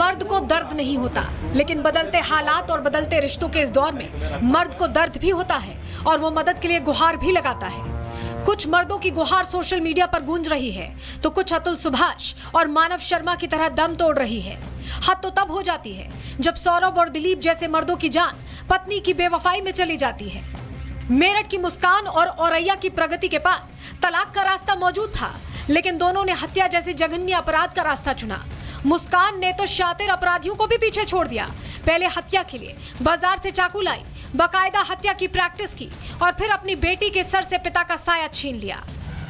मर्द को दर्द नहीं होता, लेकिन बदलते हालात और बदलते रिश्तों के इस दौर में मर्द को दर्द भी होता है और वो मदद के लिए गुहार भी लगाता है। कुछ मर्दों की गुहार सोशल मीडिया पर गूंज रही है, तो कुछ अतुल सुभाष और मानव शर्मा की तरह दम तोड़ रही है। हद तो तब हो जाती है जब सौरभ और दिलीप जैसे मर्दों की जान पत्नी की बेवफाई में चली जाती है। मेरठ की मुस्कान और औरैया की प्रगति के पास तलाक का रास्ता मौजूद था, लेकिन दोनों ने हत्या जैसे जघन्य अपराध का रास्ता चुना। मुस्कान ने तो शातिर अपराधियों को भी पीछे छोड़ दिया। पहले हत्या के लिए बाजार से चाकू लाई, बाकायदा हत्या की प्रैक्टिस की और फिर अपनी बेटी के सर से पिता का साया छीन लिया।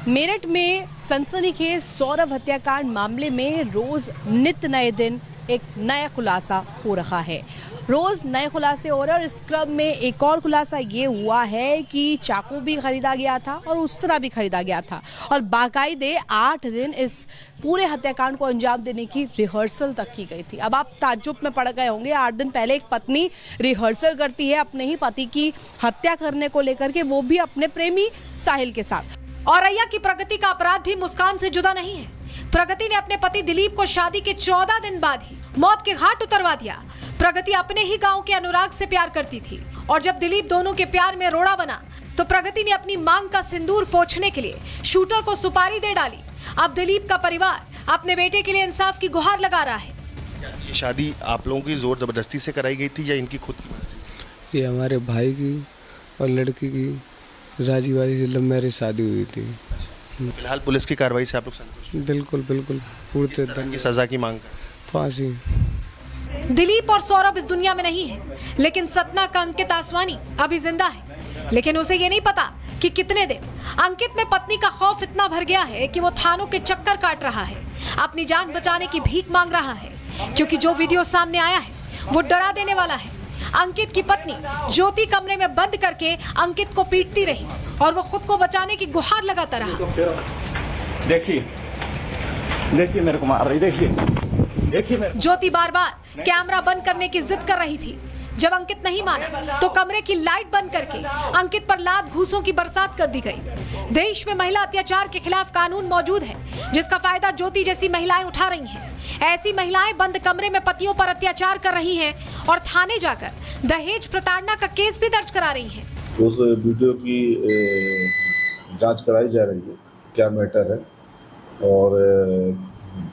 मेरठ में सनसनीखेज सौरभ हत्याकांड मामले में रोज नित नए दिन एक नया खुलासा हो रहा है। रोज नए खुलासे हो रहे हैं और इस क्रम में एक और खुलासा ये हुआ है कि चाकू भी खरीदा गया था और उस तरह भी खरीदा गया था और बाकायदे 8 दिन इस पूरे हत्याकांड को अंजाम देने की रिहर्सल तक की गई थी। अब आप ताज्जुब में पड़ गए होंगे, 8 दिन पहले एक पत्नी रिहर्सल करती है अपने ही पति की हत्या करने को लेकर के, वो भी अपने प्रेमी साहिल के साथ। औरैया की प्रगति का अपराध भी मुस्कान से जुदा नहीं है। प्रगति ने अपने पति दिलीप को शादी के 14 दिन बाद ही मौत के घाट उतरवा दिया। प्रगति अपने ही गांव के अनुराग से प्यार करती थी और जब दिलीप दोनों के प्यार में रोड़ा बना तो प्रगति ने अपनी मांग का सिंदूर पोंछने के लिए शूटर को सुपारी दे डाली। अब दिलीप का परिवार अपने बेटे के लिए इंसाफ की गुहार लगा रहा है। ये शादी आप लोगों की जोर जबरदस्ती से कराई गई थी या इनकी खुद की मर्जी? ये हमारे भाई की और लड़की की राजी वाजी से लव मैरिज शादी हुई थी। फिलहाल पुलिस की कार्रवाई से आप लोग संतुष्ट? बिल्कुल बिल्कुल पूरे तरह की सजा की मांग कर? फांसी। दिलीप और सौरभ इस दुनिया में नहीं है, लेकिन सतना का अंकित आसवानी अभी जिंदा है। लेकिन उसे ये नहीं पता कि कितने दिन अंकित में पत्नी का खौफ इतना भर गया है कि वो थानों के चक्कर काट रहा है, अपनी जान बचाने की भीख मांग रहा है, क्योंकि जो वीडियो सामने आया है वो डरा देने वाला है। अंकित की पत्नी ज्योति कमरे में बंद करके अंकित को पीटती रही और वो खुद को बचाने की गुहार लगाता रहा। देखिए मेरे को मार रही, देखिए ज्योति बार बार कैमरा बंद करने की जिद कर रही थी। जब अंकित नहीं माना तो कमरे की लाइट बंद करके अंकित पर लात घूसों की बरसात कर दी गई। देश में महिला अत्याचार के खिलाफ कानून मौजूद है, जिसका फायदा ज्योति जैसी महिलाएं उठा रही हैं। ऐसी महिलाएं बंद कमरे में पतियों पर अत्याचार कर रही हैं और थाने जाकर दहेज प्रताड़ना का केस भी दर्ज करा रही हैं। उस वीडियो की जांच कराई जा रही है, क्या मैटर है और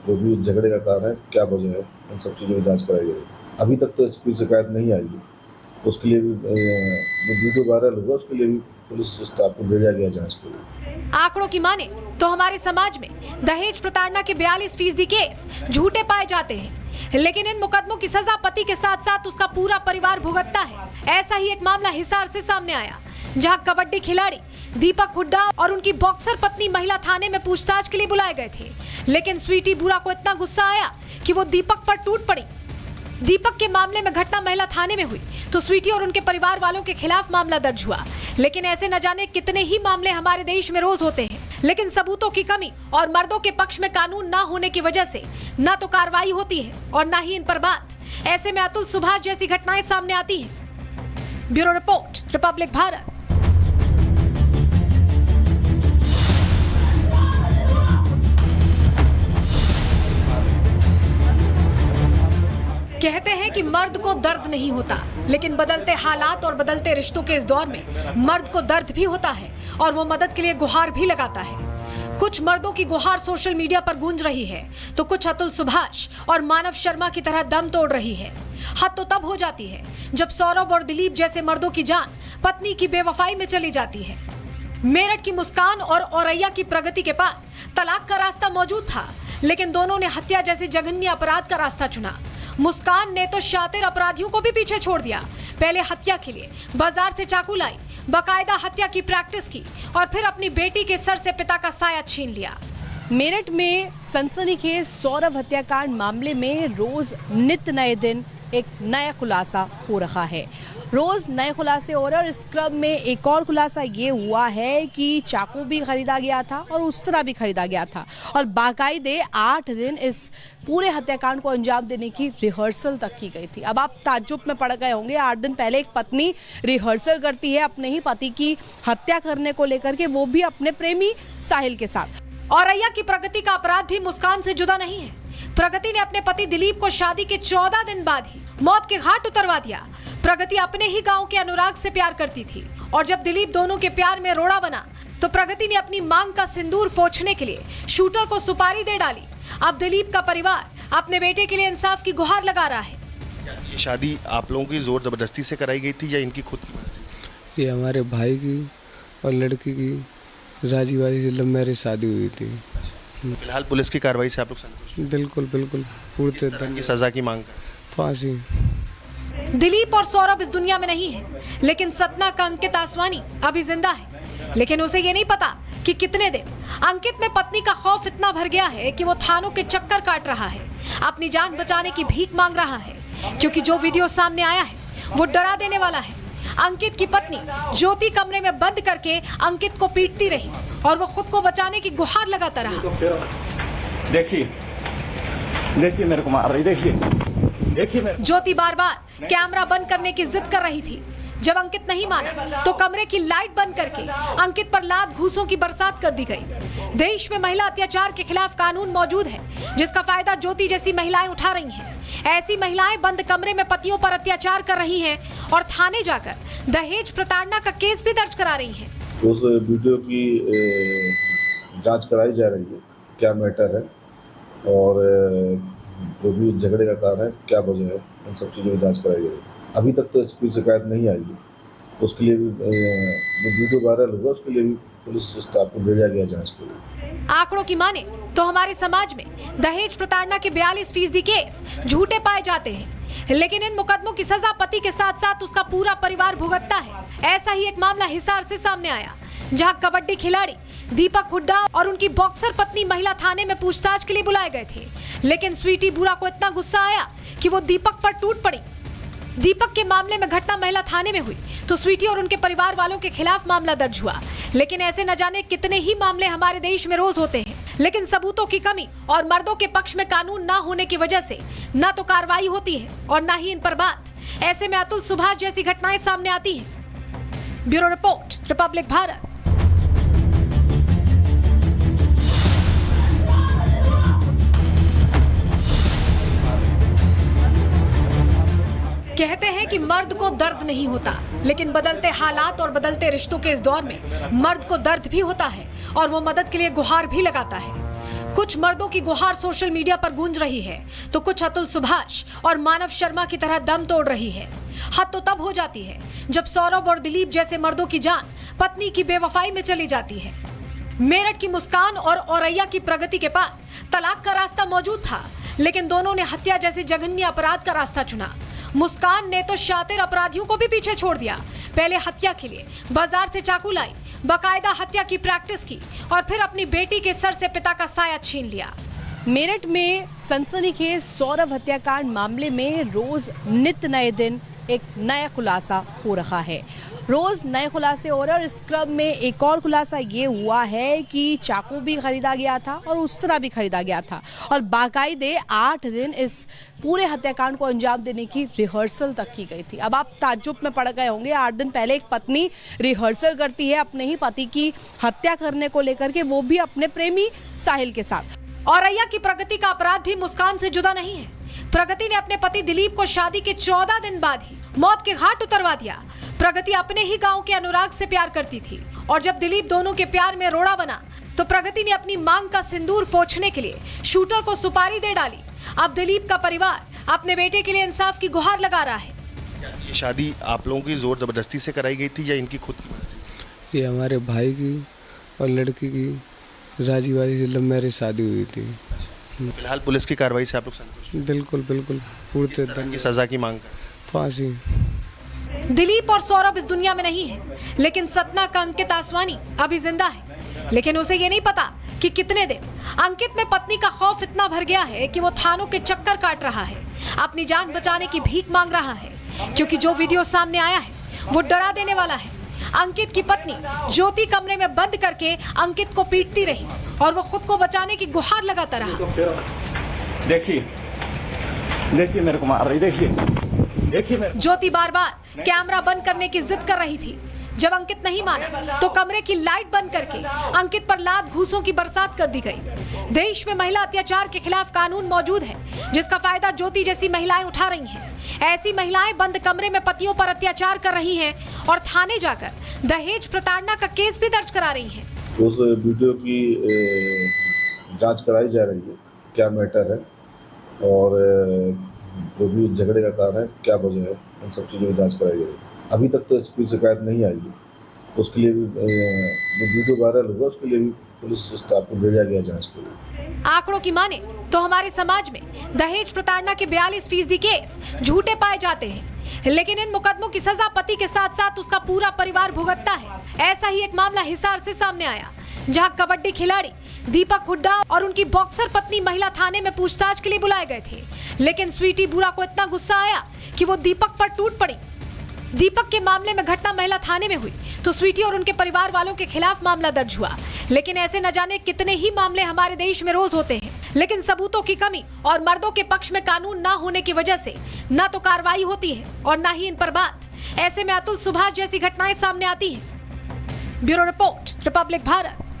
जो भी झगड़े का कारण है, क्या वजह है, इन सब चीज़ों की जांच कराई जाएगी। अभी तक तो कोई शिकायत नहीं आई है। उसके लिए भी जो वीडियो वायरल हुआ उसके लिए भी पुलिस स्टाफ को भेजा गया जांच के लिए। आंकड़ों की माने तो हमारे समाज में दहेज प्रताड़ना के 42% केस झूठे पाए जाते हैं, लेकिन इन मुकदमों की सजा पति के साथ साथ उसका पूरा परिवार भुगतता है। ऐसा ही एक मामला हिसार से सामने आया, जहां कबड्डी खिलाड़ी दीपक हुड्डा और उनकी बॉक्सर पत्नी महिला थाने में पूछताछ के लिए बुलाए गए थे, लेकिन स्वीटी बुरा को इतना गुस्सा आया कि वो दीपक पर टूट पड़ी। दीपक के मामले में घटना महिला थाने में हुई तो स्वीटी और उनके परिवार वालों के खिलाफ मामला दर्ज हुआ, लेकिन ऐसे न जाने कितने ही मामले हमारे देश में रोज होते हैं, लेकिन सबूतों की कमी और मर्दों के पक्ष में कानून न होने की वजह से न तो कार्रवाई होती है और न ही इन पर बात। ऐसे में अतुल सुभाष जैसी घटनाएं सामने आती हैं। Bureau report, Republic Bharat. कहते हैं कि मर्द को दर्द नहीं होता, लेकिन बदलते हालात और बदलते रिश्तों के इस दौर में मर्द को दर्द भी होता है और वो मदद के लिए गुहार भी लगाता है। कुछ मर्दों की गुहार सोशल मीडिया पर गूंज रही है, तो कुछ अतुल सुभाष और मानव शर्मा की तरह दम तोड़ रही है। हद तो तब हो जाती है जब सौरभ और दिलीप जैसे मर्दों की जान पत्नी की बेवफाई में चली जाती है। मेरठ की मुस्कान और औरैया की प्रगति के पास तलाक का रास्ता मौजूद था, लेकिन दोनों ने हत्या जैसे जघन्य अपराध का रास्ता चुना। मुस्कान ने तो शातिर अपराधियों को भी पीछे छोड़ दिया। पहले हत्या के लिए बाजार से चाकू लाई, बाकायदा हत्या की प्रैक्टिस की और फिर अपनी बेटी के सर से पिता का साया छीन लिया। मेरठ में सनसनीखेज सौरभ हत्याकांड मामले में रोज नित नए दिन एक नया खुलासा हो रहा है। रोज नए खुलासे हो रहे हैं और इस क्रम में एक और खुलासा ये हुआ है कि चाकू भी खरीदा गया था और उस तरह भी खरीदा गया था और बाकायदे 8 दिन इस पूरे हत्याकांड को अंजाम देने की रिहर्सल तक की गई थी। अब आप ताज्जुब में पड़ गए होंगे, 8 दिन पहले एक पत्नी रिहर्सल करती है अपने ही पति की हत्या करने को लेकर के, वो भी अपने प्रेमी साहिल के साथ। औरैया की प्रगति का अपराध भी मुस्कान से जुदा नहीं है। प्रगति ने अपने पति दिलीप को शादी के 14 दिन बाद ही मौत के घाट उतरवा दिया। प्रगति अपने ही गांव के अनुराग से प्यार करती थी और जब दिलीप दोनों के प्यार में रोड़ा बना तो प्रगति ने अपनी मांग का सिंदूर पोंछने के लिए शूटर को सुपारी दे डाली। अब दिलीप का परिवार अपने बेटे के लिए इंसाफ की गुहार लगा रहा है। ये शादी आप लोगों की जोर जबरदस्ती से कराई गई थी या इनकी खुद की मर्जी? ये हमारे भाई की और लड़की की राजी वाजी से लव मैरिज शादी हुई थी। फिलहाल पुलिस की कार्रवाई से आप लोग संतुष्ट हैं? बिल्कुल बिल्कुल पूरे तरह की सजा की मांग कर फांसी। दिलीप और सौरभ इस दुनिया में नहीं है, लेकिन सतना का अंकित आसवानी अभी जिंदा है। लेकिन उसे ये नहीं पता कि कितने दिन अंकित में पत्नी का खौफ इतना भर गया है कि वो थानों के चक्कर काट रहा है, अपनी जान बचाने की भीख मांग रहा है, क्योंकि जो वीडियो सामने आया है वो डरा देने वाला है। अंकित की पत्नी ज्योति कमरे में बंद करके अंकित को पीटती रही और वो खुद को बचाने की गुहार लगाता रहा। देखिए देखिए मेरे को मार रही, देखिए ज्योति बार बार कैमरा बंद करने की जिद कर रही थी। जब अंकित नहीं माना तो कमरे की लाइट बंद करके अंकित पर लात घूसों की बरसात कर दी गई। देश में महिला अत्याचार के खिलाफ कानून मौजूद है, जिसका फायदा ज्योति जैसी महिलाएं उठा रही हैं। ऐसी महिलाएं बंद कमरे में पतियों पर अत्याचार कर रही हैं और थाने जाकर दहेज प्रताड़ना का केस भी दर्ज करा रही हैं। उस वीडियो की जांच कराई जा रही है, क्या मैटर है और जो भी झगड़े का कारण है, क्या वजह है, इन सब चीज़ों की जांच कराई गई। अभी तक तो कोई शिकायत नहीं आई है। उसके लिए भी जो वीडियो वायरल हुआ उसके लिए भी पुलिस स्टाफ को भेजा गया जांच के लिए। आंकड़ों की माने तो हमारे समाज में दहेज प्रताड़ना के 42% केस झूठे पाए जाते हैं, लेकिन इन मुकदमों की सजा पति के साथ साथ उसका पूरा परिवार भुगतता है। ऐसा ही एक मामला हिसार से सामने आया, जहां कबड्डी खिलाड़ी दीपक हुड्डा और उनकी बॉक्सर पत्नी महिला थाने में पूछताछ के लिए बुलाए गए थे, लेकिन स्वीटी बुरा को इतना गुस्सा आया कि वो दीपक पर टूट पड़ी। दीपक के मामले में घटना महिला थाने में हुई तो स्वीटी और उनके परिवार वालों के खिलाफ मामला दर्ज हुआ। लेकिन ऐसे न जाने कितने ही मामले हमारे देश में रोज होते हैं, लेकिन सबूतों की कमी और मर्दों के पक्ष में कानून न होने की वजह से न तो कार्रवाई होती है और न ही इन पर बात। ऐसे में अतुल सुभाष जैसी घटनाएं सामने आती हैं। Bureau report, Republic Bharat. कहते हैं कि मर्द को दर्द नहीं होता, लेकिन बदलते हालात और बदलते रिश्तों के इस दौर में मर्द को दर्द भी होता है और वो मदद के लिए गुहार भी लगाता है। कुछ मर्दों की गुहार सोशल मीडिया पर गूंज रही है तो कुछ अतुल सुभाष और मानव शर्मा की तरह दम तोड़ रही है। हद तो तब हो जाती है जब सौरभ और दिलीप जैसे मर्दों की जान पत्नी की बेवफाई में चली जाती है। मेरठ की मुस्कान और औरैया की प्रगति के पास तलाक का रास्ता मौजूद था, लेकिन दोनों ने हत्या जैसे जघन्य अपराध का रास्ता चुना। मुस्कान ने तो शातिर अपराधियों को भी पीछे छोड़ दिया। पहले हत्या के लिए बाजार से चाकू लाई, बाकायदा हत्या की प्रैक्टिस की और फिर अपनी बेटी के सर से पिता का साया छीन लिया। मेरठ में सनसनीखेज सौरभ हत्याकांड मामले में रोज नित नए दिन एक नया खुलासा हो रहा है। रोज नए खुलासे हो रहे हैं और इस क्रम में एक और खुलासा ये हुआ है कि चाकू भी खरीदा गया था और उस तरह भी खरीदा गया था और बाकायदे 8 दिन इस पूरे हत्याकांड को अंजाम देने की रिहर्सल तक की गई थी। अब आप ताज्जुब में पड़ गए होंगे, 8 दिन पहले एक पत्नी रिहर्सल करती है अपने ही पति की हत्या करने को लेकर के, वो भी अपने प्रेमी साहिल के साथ। औरैया की प्रगति का अपराध भी मुस्कान से जुदा नहीं है। प्रगति ने अपने पति दिलीप को शादी के 14 दिन बाद ही मौत के घाट उतरवा दिया। प्रगति अपने ही गांव के अनुराग से प्यार करती थी और जब दिलीप दोनों के प्यार में रोड़ा बना तो प्रगति ने अपनी मांग का सिंदूर पोंछने के लिए शूटर को सुपारी दे डाली। अब दिलीप का परिवार अपने बेटे के लिए इंसाफ की गुहार लगा रहा है। ये शादी आप लोगों की जोर जबरदस्ती से कराई गई थी या इनकी खुद की मर्जी? ये हमारे भाई की और लड़की की राजी वाजी से लव मैरिज शादी हुई थी। फिलहाल पुलिस की कार्रवाई से आप लोग संतुष्ट हैं? बिल्कुल बिल्कुल पूरे तरह की सजा की मांग कर फांसी। दिलीप और सौरभ इस दुनिया में नहीं है, लेकिन सतना का अंकित आसवानी अभी जिंदा है। लेकिन उसे ये नहीं पता कि कितने दिन अंकित में पत्नी का खौफ इतना भर गया है कि वो थानों के चक्कर काट रहा है, अपनी जान बचाने की भीख मांग रहा है, क्योंकि जो वीडियो सामने आया है वो डरा देने वाला है। अंकित की पत्नी ज्योति कमरे में बंद करके अंकित को पीटती रही और वो खुद को बचाने की गुहार लगाता रहा। देखिए मेरे को मार रही, देखिए ज्योति बार बार कैमरा बंद करने की जिद कर रही थी। जब अंकित नहीं माना तो कमरे की लाइट बंद करके अंकित पर लात घूसों की बरसात कर दी गई। देश में महिला अत्याचार के खिलाफ कानून मौजूद है, जिसका फायदा ज्योति जैसी महिलाएं उठा रही हैं। ऐसी महिलाएं बंद कमरे में पतियों पर अत्याचार कर रही हैं और थाने जाकर दहेज प्रताड़ना का केस भी दर्ज करा रही हैं। उस वीडियो की जांच कराई जा रही है, क्या मैटर है और जो भी झगड़े का कारण है, क्या वजह है, इन सब चीज़ों की जांच कराई जाएगी। अभी तक तो कोई शिकायत नहीं आई है। उसके लिए भी जो वीडियो वायरल हुआ उसके लिए भी पुलिस स्टाफ को भेजा गया जांच के लिए। आंकड़ों की माने तो हमारे समाज में दहेज प्रताड़ना के 42% केस झूठे पाए जाते हैं, लेकिन इन मुकदमों की सजा पति के साथ साथ उसका पूरा परिवार भुगतता है। ऐसा ही एक मामला हिसार से सामने आया, जहां कबड्डी खिलाड़ी दीपक हुड्डा और उनकी बॉक्सर पत्नी महिला थाने में पूछताछ के लिए बुलाए गए थे, लेकिन स्वीटी बुरा को इतना गुस्सा आया कि वो दीपक पर टूट पड़ी। दीपक के मामले में घटना महिला थाने में हुई तो स्वीटी और उनके परिवार वालों के खिलाफ मामला दर्ज हुआ। लेकिन ऐसे न जाने कितने ही मामले हमारे देश में रोज होते हैं, लेकिन सबूतों की कमी और मर्दों के पक्ष में कानून न होने की वजह से न तो कार्रवाई होती है और न ही इन पर बात। ऐसे में अतुल सुभाष जैसी घटनाएं सामने आती हैं। Bureau report, Republic Bharat.